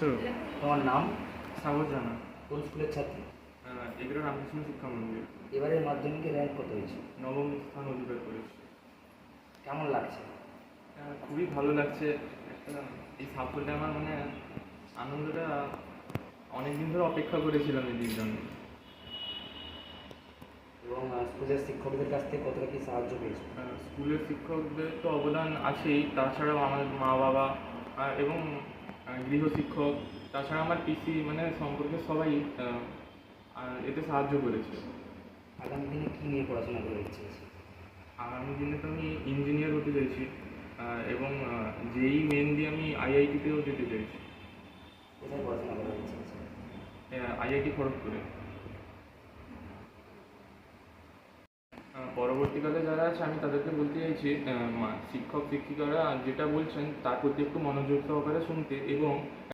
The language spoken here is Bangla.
আছো? তোমার নাম? সাগর জানা। কোন স্কুলের ছাত্রী? এগুলো রামকৃষ্ণ শিক্ষা মন্দির। এবারের মাধ্যমিকে র্যাঙ্ক কত হয়েছে? নবম স্থান অধিকার করেছি। কেমন লাগছে? খুবই ভালো লাগছে। একটা এই সাফল্যে আমার আনন্দটা অনেকদিন ধরে অপেক্ষা করেছিলাম এই দিন জন্য। এবং স্কুলের শিক্ষকদের কাছ থেকে কতটা কি সাহায্য পেয়েছো? স্কুলের শিক্ষকদের তো অবদান আছেই, তাছাড়াও আমার মা বাবা এবং গৃহশিক্ষক, তাছাড়া আমার পিসি সম্পর্কে সবাই এতে সাহায্য করেছে। আগামী দিনে কী নিয়ে পড়াশোনা করার ইচ্ছে আছে? আগামী দিনে তো আমি ইঞ্জিনিয়ার হতে চাইছি এবং যেই মেন দিয়ে আমি আইআইটিতেও যেতে চাইছি। কোথায় পড়াশোনা করার ইচ্ছে আছে? আইআইটি খড়গপুরে। পরবর্তীকালে যারা আছে আমি তাদেরকে বলতে চাইছি শিক্ষক শিক্ষিকারা যেটা বলছেন তার প্রতি একটু মনোযোগ সহকারে শুনতে এবং